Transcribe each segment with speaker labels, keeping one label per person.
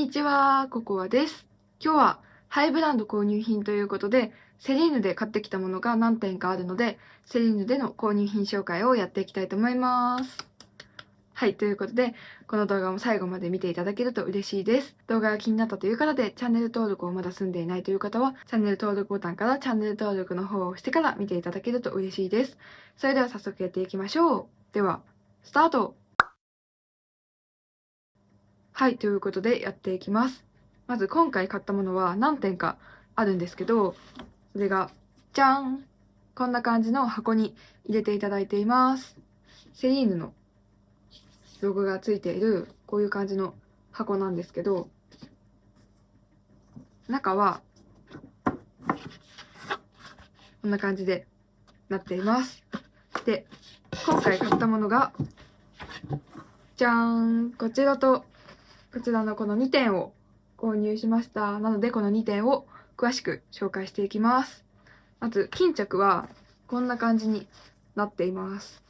Speaker 1: にちは、ココアです。今日はハイブランド購入品ということで、セリーヌで買ってきたものが何点かあるので、セリーヌでの購入品紹介をやっていきたいと思います。はい、ということで、この動画も最後まで見ていただけると嬉しいです。動画が気になったという方で、チャンネル登録をまだ済んでいないという方は、チャンネル登録ボタンからチャンネル登録の方を押してから見ていただけると嬉しいです。それでは早速やっていきましょう。では、スタート。はい、ということでやっていきます。まず今回買ったものは何点かあるんですけど、それが、じゃん、こんな感じの箱に入れていただいています。セリーヌのロゴがついているこういう感じの箱なんですけど、中はこんな感じでなっています。で、今回買ったものが、じゃーん、こちらとこちらのこの2点を購入しました。なのでこの2点を詳しく紹介していきます。まず巾着はこんな感じになっています。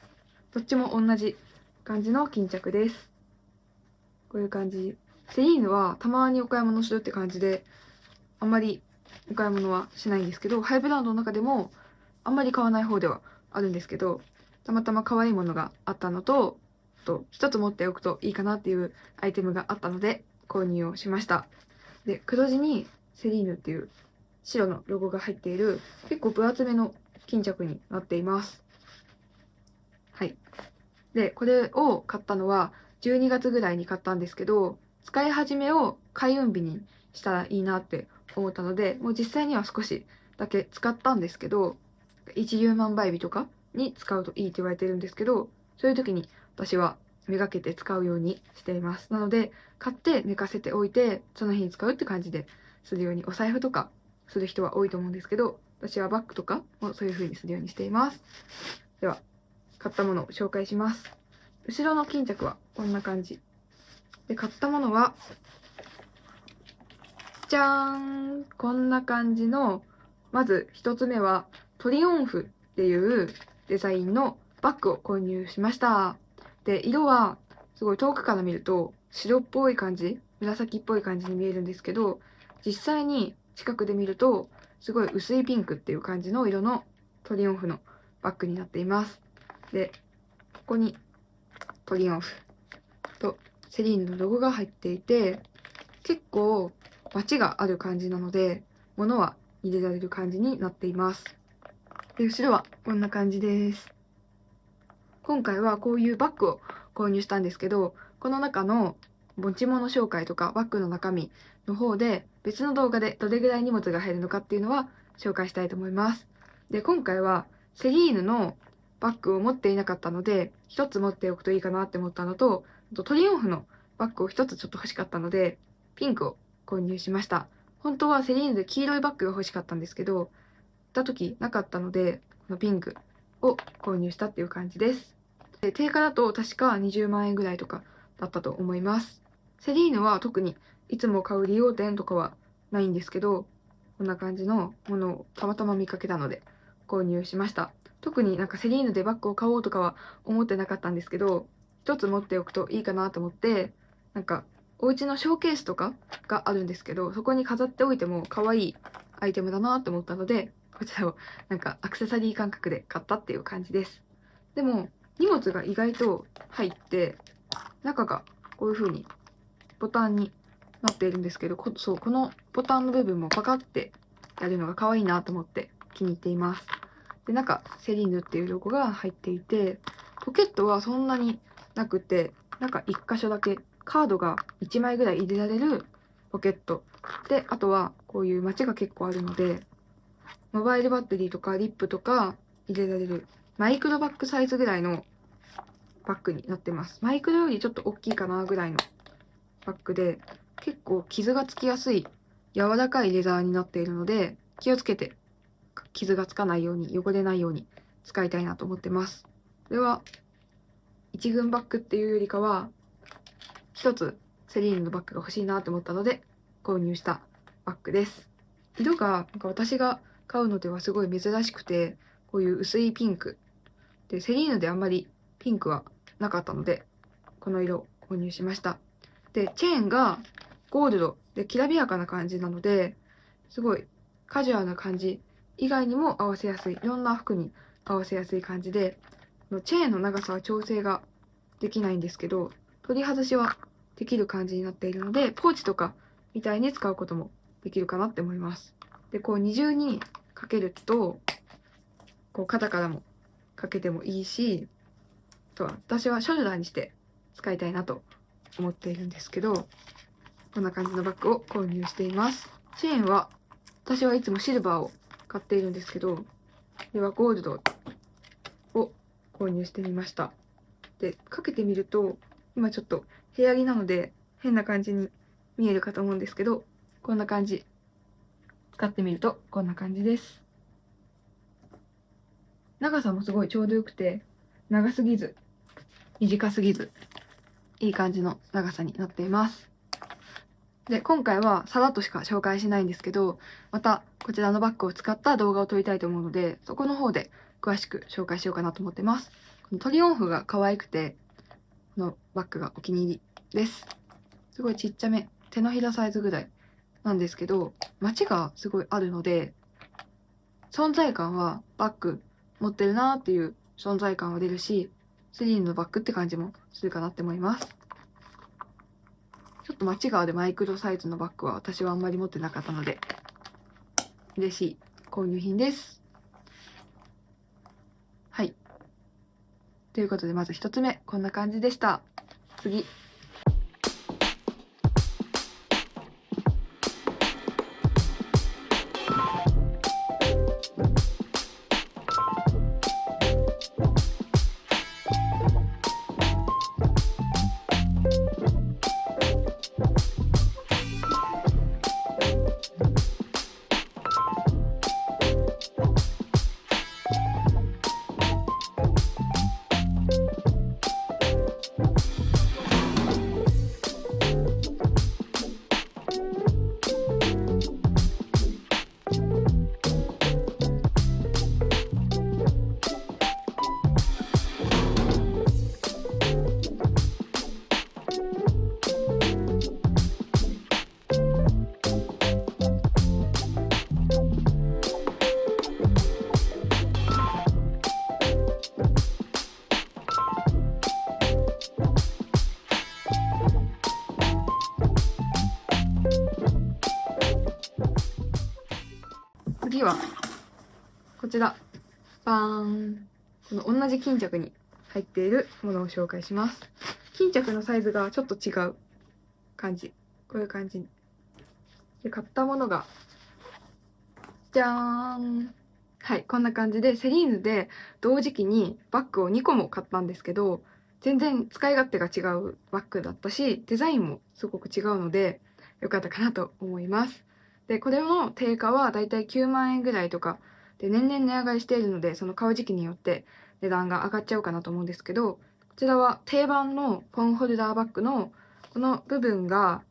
Speaker 1: どっちも同じ感じの巾着です。こういう感じ。セリーヌはたまにお買い物するって感じで、あんまりお買い物はしないんですけど、ハイブランドの中でもあんまり買わない方ではあるんですけど、たまたま可愛いものがあったのと、一つ持っておくといいかなっていうアイテムがあったので購入をしました。で、黒地にセリーヌっていう白のロゴが入っている結構分厚めの巾着になっています。はい。で、これを買ったのは12月ぐらいに買ったんですけど、使い始めを開運日にしたらいいなって思ったので、もう実際には少しだけ使ったんですけど、一粒万倍日とかに使うといいって言われてるんですけど、そういう時に私はめがけて使うようにしています。なので、買って寝かせておいて、その日に使うって感じでするように、お財布とかする人は多いと思うんですけど、私はバッグとかもそういう風にするようにしています。では、買ったものを紹介します。後ろの巾着はこんな感じ。で、買ったものは、じゃーん、こんな感じの、まず一つ目はトリオンフっていうデザインのバッグを購入しました。で、色はすごい遠くから見ると白っぽい感じ、紫っぽい感じに見えるんですけど、実際に近くで見るとすごい薄いピンクっていう感じの色のトリオンフのバッグになっています。で、ここにトリオンフとセリーヌのロゴが入っていて、結構バチがある感じなので、物は入れられる感じになっています。で、後ろはこんな感じです。今回はこういうバッグを購入したんですけど、この中の持ち物紹介とかバッグの中身の方で別の動画でどれぐらい荷物が入るのかっていうのは紹介したいと思います。で、今回はセリーヌのバッグを持っていなかったので、一つ持っておくといいかなって思ったのと、あとトリオンフのバッグを一つちょっと欲しかったので、ピンクを購入しました。本当はセリーヌで黄色いバッグが欲しかったんですけど、行った時なかったので、このピンクを購入したっていう感じです。で、定価だと確か20万円ぐらいとかだったと思います。セリーヌは特にいつも買う利用店とかはないんですけど、こんな感じのものをたまたま見かけたので購入しました。特になんかセリーヌでバッグを買おうとかは思ってなかったんですけど、一つ持っておくといいかなと思って、なんかお家のショーケースとかがあるんですけど、そこに飾っておいても可愛いアイテムだなと思ったので、こちらをなんかアクセサリー感覚で買ったっていう感じです。でも荷物が意外と入って、中がこういう風にボタンになっているんですけど、このボタンの部分もパカってやるのが可愛いなと思って気に入っています。で、中、セリーヌっていうロゴが入っていて、ポケットはそんなになくて、1箇所だけカードが1枚ぐらい入れられるポケット。で、あとはこういうマチが結構あるので、モバイルバッテリーとかリップとか入れられるマイクロバッグサイズぐらいのバッグになってます。マイクロよりちょっと大きいかなぐらいのバッグで、結構傷がつきやすい柔らかいレザーになっているので、気をつけて傷がつかないように、汚れないように使いたいなと思ってます。これは一軍バッグっていうよりかは、一つセリーヌのバッグが欲しいなと思ったので購入したバッグです。色がなんか私が買うのではすごい珍しくて、こういう薄いピンクで、セリーヌであんまりピンクはなかったので、この色を購入しました。で、チェーンがゴールドできらびやかな感じなので、すごいカジュアルな感じ以外にも合わせやすい、いろんな服に合わせやすい感じで、チェーンの長さは調整ができないんですけど、取り外しはできる感じになっているので、ポーチとかみたいに使うこともできるかなって思います。で、こう二重にかけると、こう肩からもかけてもいいし、あとは私はショルダーにして使いたいなと思っているんですけど、こんな感じのバッグを購入しています。チェーンは私はいつもシルバーを買っているんですけど、ではゴールドを購入してみました。で、かけてみると、今ちょっと部屋着なので変な感じに見えるかと思うんですけど、こんな感じ。使ってみるとこんな感じです。長さもすごいちょうどよくて、長すぎず、短すぎず、いい感じの長さになっています。で、今回はさらっとしか紹介しないんですけど、またこちらのバッグを使った動画を撮りたいと思うので、そこの方で詳しく紹介しようかなと思ってます。このトリオンフが可愛くて、このバッグがお気に入りです。すごいちっちゃめ、手のひらサイズぐらいなんですけど、マチがすごいあるので、存在感はバッグ持ってるなーっていう存在感は出るし、セリーヌのバッグって感じもするかなって思います。ちょっとマチがあるマイクロサイズのバッグは私はあんまり持ってなかったので、嬉しい購入品です。はい。ということで、まず一つ目、こんな感じでした。次。次はこちら、バーン。この同じ巾着に入っているものを紹介します。巾着のサイズがちょっと違う感じ。こういう感じで、買ったものがじゃーん。はい、こんな感じでセリーヌで同時期にバッグを2個も買ったんですけど、全然使い勝手が違うバッグだったし、デザインもすごく違うので良かったかなと思います。で、これの定価はだいたい9万円ぐらいとかで、年々値上がりしているので、その買う時期によって値段が上がっちゃうかなと思うんですけど、こちらは定番のフォンホルダーバッグのこの部分が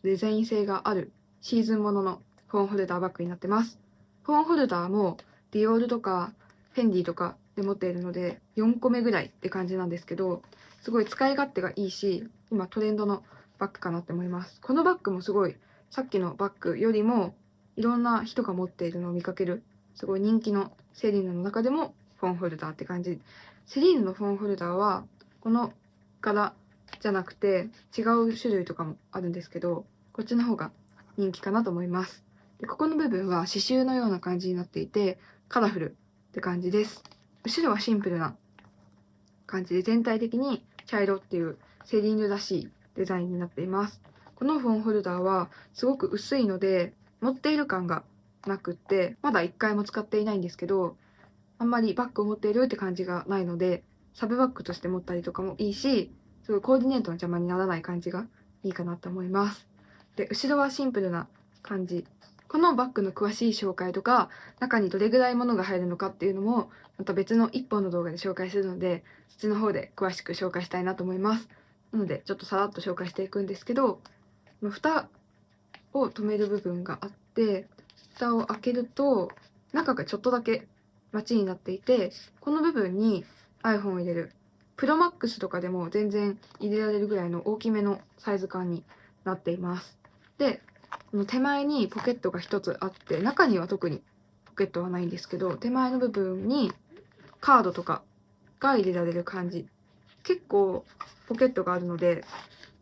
Speaker 1: デザイン性があるシーズンもののフォンホルダーバッグになってます。フォンホルダーもディオールとかフェンディとかで持っているので4個目ぐらいって感じなんですけど、すごい使い勝手がいいし、今トレンドのバッグかなって思います。このバッグもすごいさっきのバッグよりもいろんな人が持っているのを見かける、すごい人気のセリーヌの中でもフォンホルダーって感じ。セリーヌのフォンホルダーはこの柄じゃなくて違う種類とかもあるんですけど、こっちの方が人気かなと思います。で、ここの部分は刺繍のような感じになっていて、カラフルって感じです。後ろはシンプルな感じで、全体的に茶色っていうセリーヌらしいデザインになっています。このフォンホルダーはすごく薄いので、持っている感がなくって、まだ1回も使っていないんですけど、あんまりバッグを持っているって感じがないので、サブバッグとして持ったりとかもいいし、すごいコーディネートの邪魔にならない感じがいいかなと思います。で、後ろはシンプルな感じ。このバッグの詳しい紹介とか、中にどれぐらい物が入るのかっていうのも、また別の1本の動画で紹介するので、そっちの方で詳しく紹介したいなと思います。なので、ちょっとさらっと紹介していくんですけど、蓋を止める部分があって、蓋を開けると、中がちょっとだけマチになっていて、この部分に iPhone を入れる。プロマックスとかでも全然入れられるぐらいの大きめのサイズ感になっています。で、この手前にポケットが1つあって、中には特にポケットはないんですけど、手前の部分にカードとかが入れられる感じ。結構ポケットがあるので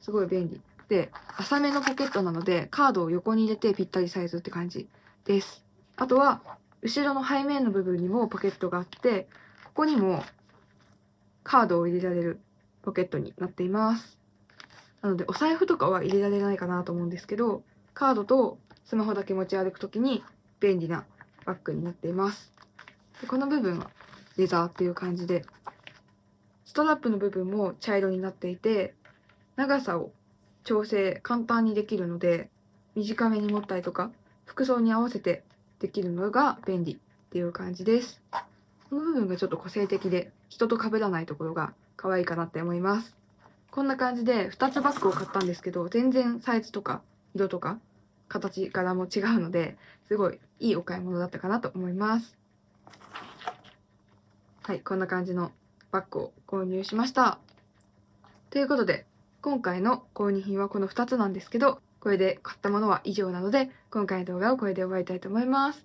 Speaker 1: すごい便利で、浅めのポケットなのでカードを横に入れてぴったりサイズって感じです。あとは後ろの背面の部分にもポケットがあって、ここにもカードを入れられるポケットになっています。なのでお財布とかは入れられないかなと思うんですけど、カードとスマホだけ持ち歩くときに便利なバッグになっています。でこの部分はレザーっていう感じで、ストラップの部分も茶色になっていて、長さを調整簡単にできるので、短めに持ったりとか服装に合わせてできるのが便利っていう感じです。この部分がちょっと個性的で人と被らないところが可愛いかなって思います。こんな感じで2つバッグを買ったんですけど、全然サイズとか色とか形柄も違うので、すごいいいお買い物だったかなと思います。はい、こんな感じのバッグを購入しました。ということで、今回の購入品はこの2つなんですけど、これで買ったものは以上なので、今回の動画をこれで終わりたいと思います。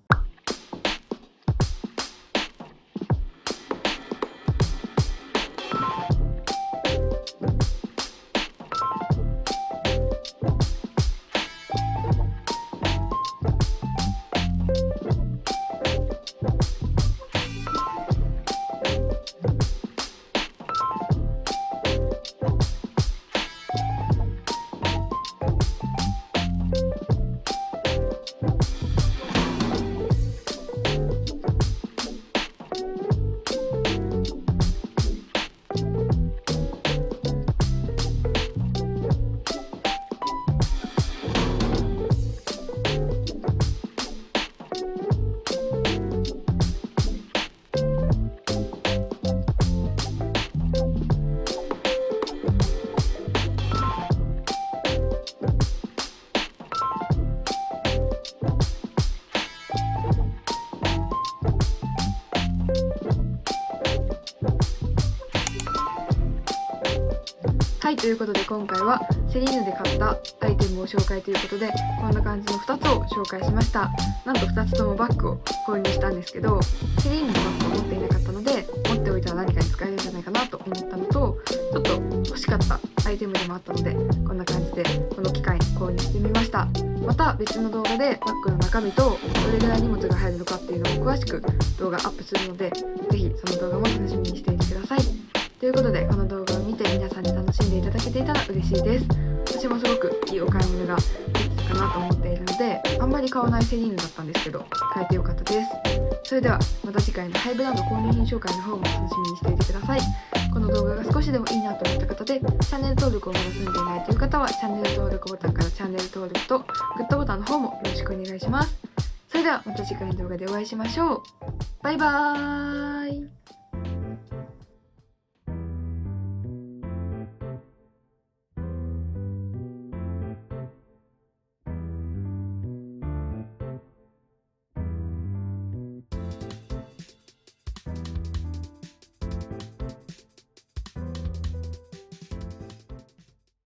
Speaker 1: はい、ということで今回はセリーヌで買ったアイテムを紹介ということで、こんな感じの2つを紹介しました。なんと2つともバッグを購入したんですけど、セリーヌのバッグを持っていなかったので、持っておいたら何かに使えるんじゃないかなと思ったのと、ちょっと欲しかったアイテムでもあったので、こんな感じでこの機会に購入してみました。また別の動画でバッグの中身とどれぐらい荷物が入るのかっていうのを詳しく動画アップするので、ぜひその動画も楽しみにしていてください。ということで、この動画を見て皆さんに楽しんでいただけていたら嬉しいです。私もすごくいいお買い物ができたかなと思っているので、あんまり買わないセリーヌだったんですけど、買えてよかったです。それではまた次回のハイブランド購入品紹介の方も楽しみにしていてください。この動画が少しでもいいなと思った方で、チャンネル登録をまだ済んでいないという方は、チャンネル登録ボタンからチャンネル登録とグッドボタンの方もよろしくお願いします。それではまた次回の動画でお会いしましょう。バイバーイ。